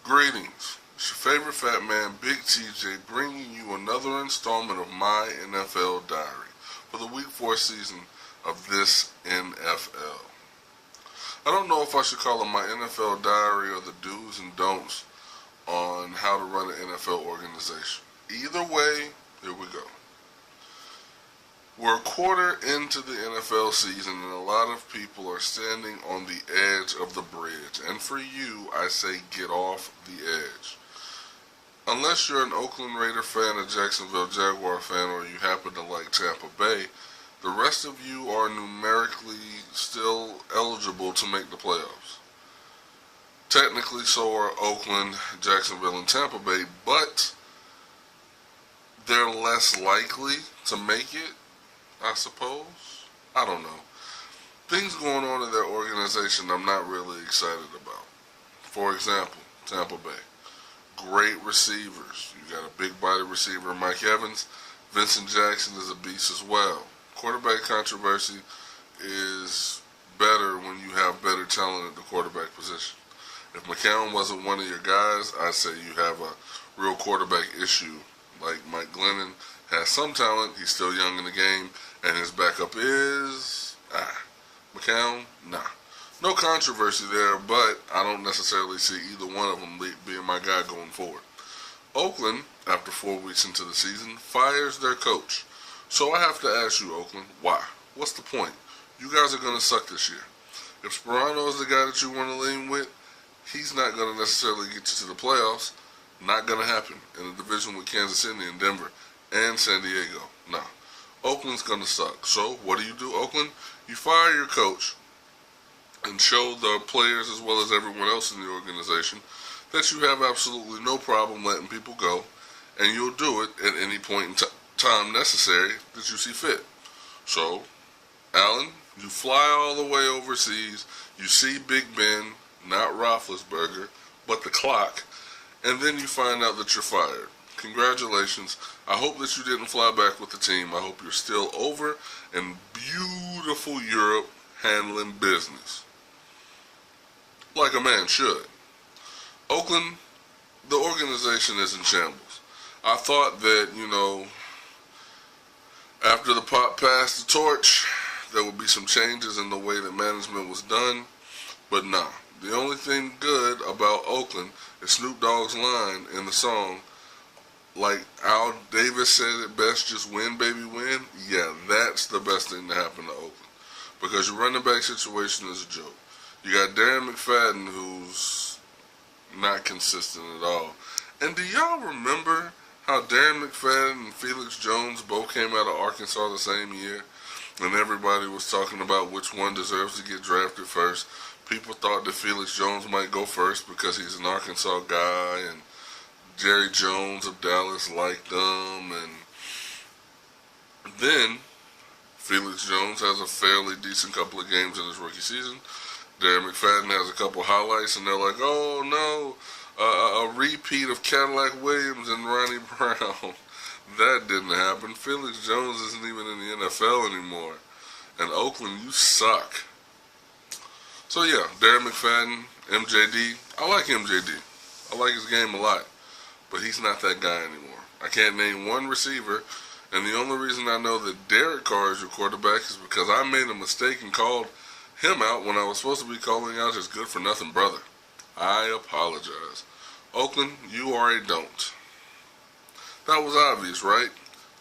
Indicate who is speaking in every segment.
Speaker 1: Greetings. It's your favorite fat man, Big TJ, bringing you another installment of my NFL Diary for the Week 4 season of this NFL. I don't know if I should call it my NFL Diary or the do's and don'ts on how to run an NFL organization. Either way, here we go. We're a quarter into the NFL season and a lot of people are standing on the edge of the bridge. And for you, I say get off the edge. Unless you're an Oakland Raider fan, a Jacksonville Jaguar fan, or you happen to like Tampa Bay, the rest of you are numerically still eligible to make the playoffs. Technically, so are Oakland, Jacksonville, and Tampa Bay, but they're less likely to make it, I suppose. I don't know. Things going on in their organization I'm not really excited about. For example, Tampa Bay. Great receivers. You got a big body receiver, Mike Evans. Vincent Jackson is a beast as well. Quarterback controversy is better when you have better talent at the quarterback position. If McCown wasn't one of your guys, I'd say you have a real quarterback issue. Like Mike Glennon has some talent, he's still young in the game, and his backup is McCown. Nah. No controversy there, but I don't necessarily see either one of them being my guy going forward. Oakland, after 4 weeks into the season, fires their coach. So I have to ask you, Oakland, why? What's the point? You guys are going to suck this year. If Sperano is the guy that you want to lean with, he's not going to necessarily get you to the playoffs. Not going to happen in a division with Kansas City and Denver and San Diego. No. Oakland's going to suck. So what do, Oakland? You fire your coach and show the players as well as everyone else in the organization that you have absolutely no problem letting people go, and you'll do it at any point in time necessary that you see fit. So, Allen, you fly all the way overseas, you see Big Ben, not Roethlisberger, but the clock, and then you find out that you're fired. Congratulations. I hope that you didn't fly back with the team. I hope you're still over in beautiful Europe handling business. Like a man should. Oakland, the organization is in shambles. I thought that, after the Pop passed the torch, there would be some changes in the way that management was done, but nah. The only thing good about Oakland is Snoop Dogg's line in the song, like Al Davis said it best, just win, baby, win. Yeah, that's the best thing to happen to Oakland, because your running back situation is a joke. You got Darren McFadden, who's not consistent at all. And do y'all remember how Darren McFadden and Felix Jones both came out of Arkansas the same year? And everybody was talking about which one deserves to get drafted first. People thought that Felix Jones might go first because he's an Arkansas guy, and Jerry Jones of Dallas liked him. And then Felix Jones has a fairly decent couple of games in his rookie season. Darren McFadden has a couple highlights, and they're like, oh no, a repeat of Cadillac Williams and Ronnie Brown. That didn't happen. Felix Jones isn't even in the NFL anymore. And Oakland, you suck. So yeah, Darren McFadden, MJD. I like MJD. I like his game a lot. But he's not that guy anymore. I can't name one receiver. And the only reason I know that Derek Carr is your quarterback is because I made a mistake and called him out when I was supposed to be calling out his good-for-nothing brother. I apologize. Oakland, you are a don't. That was obvious, right?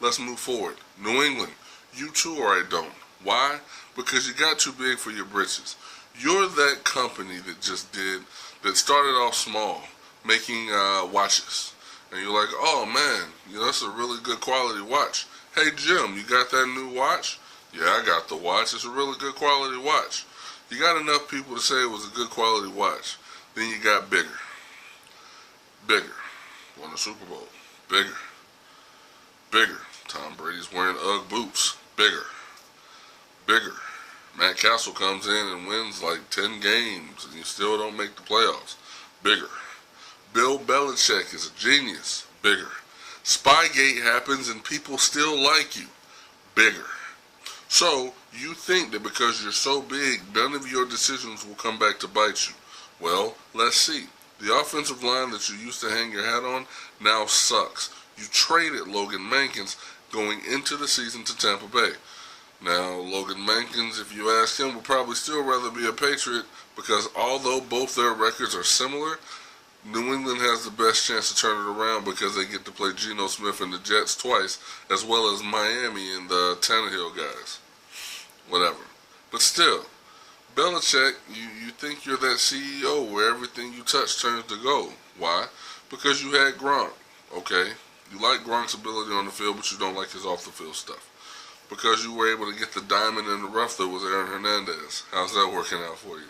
Speaker 1: Let's move forward. New England, you too are a don't. Why? Because you got too big for your britches. You're that company that started off small, making watches. And you're like, oh man, that's a really good quality watch. Hey Jim, you got that new watch? Yeah, I got the watch. It's a really good quality watch. You got enough people to say it was a good quality watch. Then you got bigger. Bigger. Won the Super Bowl. Bigger. Bigger. Tom Brady's wearing Ugg boots. Bigger. Bigger. Matt Castle comes in and wins like 10 games and you still don't make the playoffs. Bigger. Bill Belichick is a genius. Bigger. Spygate happens and people still like you. Bigger. So, you think that because you're so big, none of your decisions will come back to bite you. Well, let's see. The offensive line that you used to hang your hat on now sucks. You traded Logan Mankins going into the season to Tampa Bay. Now, Logan Mankins, if you ask him, would probably still rather be a Patriot because although both their records are similar, New England has the best chance to turn it around because they get to play Geno Smith and the Jets twice, as well as Miami and the Tannehill guys. Whatever. But still, Belichick, you think you're that CEO where everything you touch turns to gold. Why? Because you had Gronk. Okay? You like Gronk's ability on the field, but you don't like his off-the-field stuff. Because you were able to get the diamond in the rough that was Aaron Hernandez. How's that working out for you?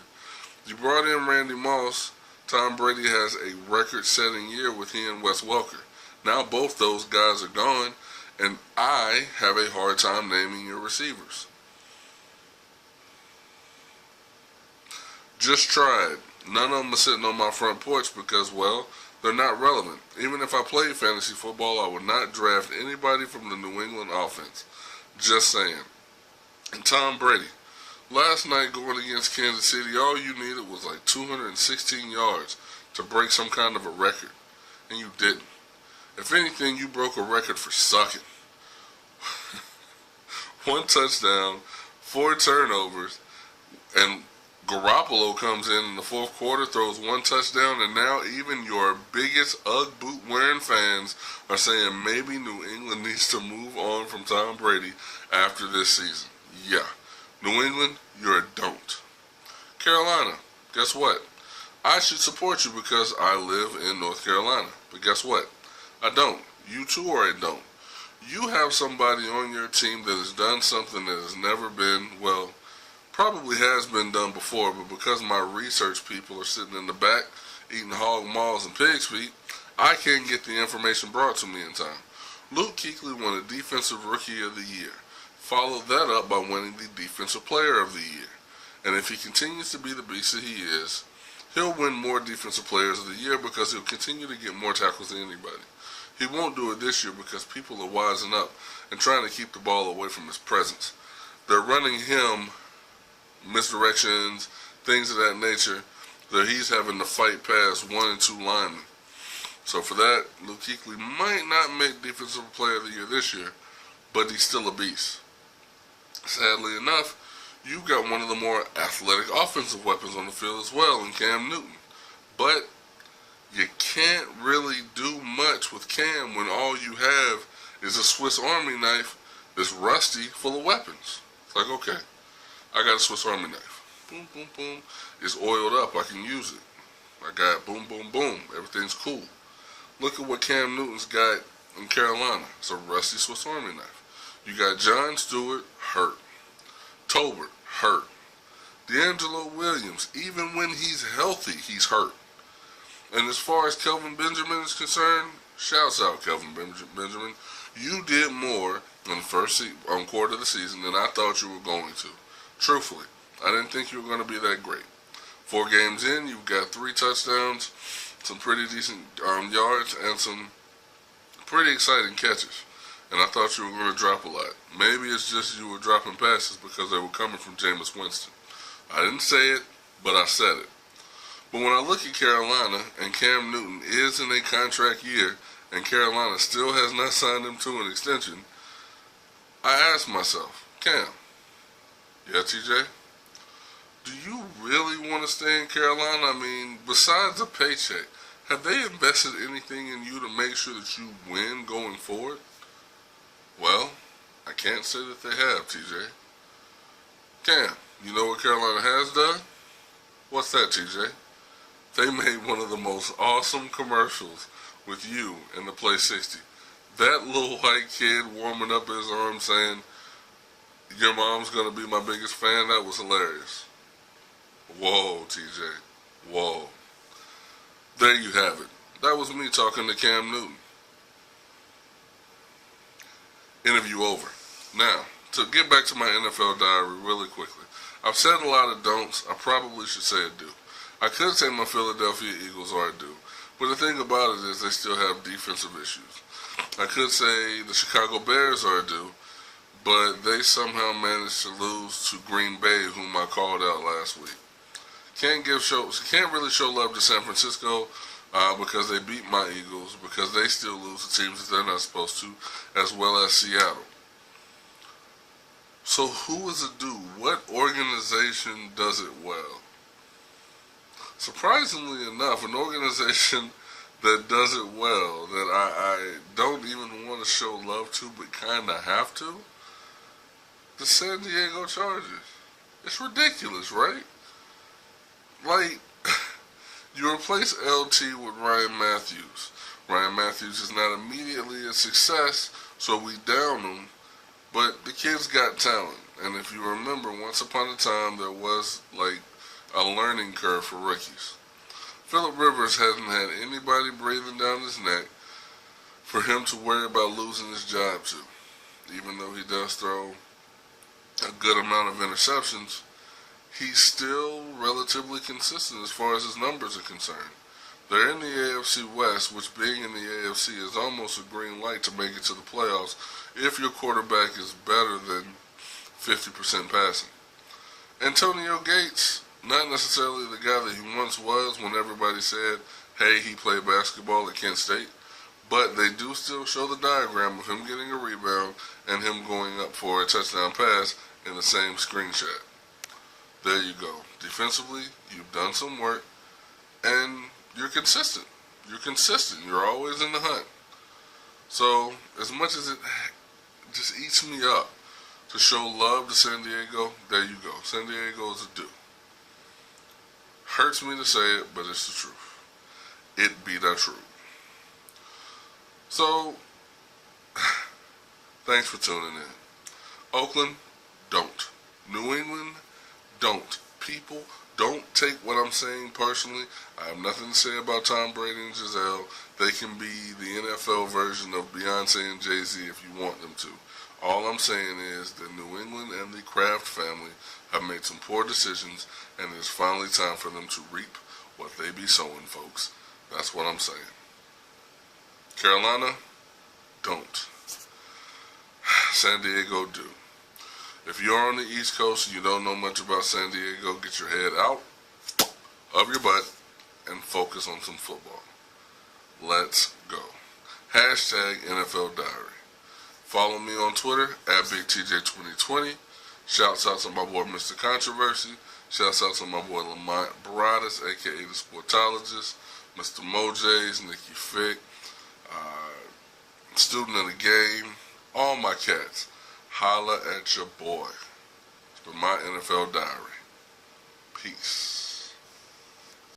Speaker 1: You brought in Randy Moss. Tom Brady has a record-setting year with he and Wes Welker. Now both those guys are gone, and I have a hard time naming your receivers. Just tried. None of them are sitting on my front porch because, well, they're not relevant. Even if I played fantasy football, I would not draft anybody from the New England offense. Just saying. And Tom Brady. Last night going against Kansas City, all you needed was like 216 yards to break some kind of a record. And you didn't. If anything, you broke a record for sucking. 1 touchdown, 4 turnovers, and Garoppolo comes in the fourth quarter, throws 1 touchdown, and now even your biggest Ugg boot-wearing fans are saying maybe New England needs to move on from Tom Brady after this season. Yeah. New England, you're a don't. Carolina, guess what? I should support you because I live in North Carolina. But guess what? I don't. You too are a don't. You have somebody on your team that has done something that has never been, well, probably has been done before, but because my research people are sitting in the back eating hog maws and pig's feet, I can't get the information brought to me in time. Luke Kuechly won a Defensive Rookie of the Year. Followed that up by winning the Defensive Player of the Year. And if he continues to be the beast that he is, he'll win more Defensive Players of the Year because he'll continue to get more tackles than anybody. He won't do it this year because people are wising up and trying to keep the ball away from his presence. They're running him misdirections, things of that nature, that he's having to fight past 1 and 2 linemen. So for that, Luke Kuechly might not make Defensive Player of the Year this year, but he's still a beast. Sadly enough, you've got one of the more athletic offensive weapons on the field as well in Cam Newton. But you can't really do much with Cam when all you have is a Swiss Army knife that's rusty full of weapons. It's like, okay, I got a Swiss Army knife. Boom, boom, boom. It's oiled up. I can use it. I got boom, boom, boom. Everything's cool. Look at what Cam Newton's got in Carolina. It's a rusty Swiss Army knife. You got John Stewart, hurt. Tolbert, hurt. D'Angelo Williams, even when he's healthy, he's hurt. And as far as Kelvin Benjamin is concerned, shouts out Kelvin Benjamin. You did more in the first quarter of the season than I thought you were going to. Truthfully, I didn't think you were going to be that great. 4 games in, you've got 3 touchdowns, some pretty decent yards, and some pretty exciting catches. And I thought you were going to drop a lot. Maybe it's just you were dropping passes because they were coming from Jameis Winston. I didn't say it, but I said it. But when I look at Carolina, and Cam Newton is in a contract year, and Carolina still has not signed him to an extension, I ask myself, Cam, yeah, TJ, do you really want to stay in Carolina? I mean, besides the paycheck, have they invested anything in you to make sure that you win going forward? Well, I can't say that they have, TJ. Cam, you know what Carolina has done? What's that, TJ? They made one of the most awesome commercials with you in the Play 60. That little white kid warming up his arm saying, your mom's going to be my biggest fan, that was hilarious. Whoa, TJ. Whoa. There you have it. That was me talking to Cam Newton. Interview over. Now, to get back to my NFL diary really quickly. I've said a lot of don'ts. I probably should say a do. I could say my Philadelphia Eagles are a do. But the thing about it is they still have defensive issues. I could say the Chicago Bears are a do, but they somehow managed to lose to Green Bay, whom I called out last week. Can't really show love to San Francisco because they beat my Eagles, because they still lose to teams that they're not supposed to, as well as Seattle. So who is it due? What organization does it well? Surprisingly enough, an organization that does it well, that I don't even want to show love to, but kind of have to, the San Diego Chargers. It's ridiculous, right? Like, you replace LT with Ryan Matthews. Ryan Matthews is not immediately a success, so we down him, but the kid's got talent. And if you remember, once upon a time, there was, like, a learning curve for rookies. Phillip Rivers hasn't had anybody breathing down his neck for him to worry about losing his job to. Even though he does throw a good amount of interceptions, he's still relatively consistent as far as his numbers are concerned. They're in the AFC West, which being in the AFC is almost a green light to make it to the playoffs if your quarterback is better than 50% passing. Antonio Gates, not necessarily the guy that he once was when everybody said, hey, he played basketball at Kent State, but they do still show the diagram of him getting a rebound and him going up for a touchdown pass in the same screenshot. There you go. Defensively, you've done some work, and you're consistent. You're consistent. You're always in the hunt. So, as much as it just eats me up to show love to San Diego, there you go. San Diego is a do. Hurts me to say it, but it's the truth. It be the truth. So, thanks for tuning in. Oakland, don't. New England, don't. People, don't take what I'm saying personally. I have nothing to say about Tom Brady and Giselle. They can be the NFL version of Beyonce and Jay-Z if you want them to. All I'm saying is that New England and the Kraft family have made some poor decisions, and it's finally time for them to reap what they be sowing, folks. That's what I'm saying. Carolina, don't. San Diego, do. If you're on the East Coast and you don't know much about San Diego, get your head out of your butt and focus on some football. Let's go. Hashtag NFL Diary. Follow me on Twitter at BigTJ2020. Shouts out to my boy Mr. Controversy. Shouts out to my boy Lamont Baradas, a.k.a. the Sportologist. Mr. Mojays, Nikki Fick, Student of the Game, all my cats. Holla at your boy. It's been my NFL Diary. Peace.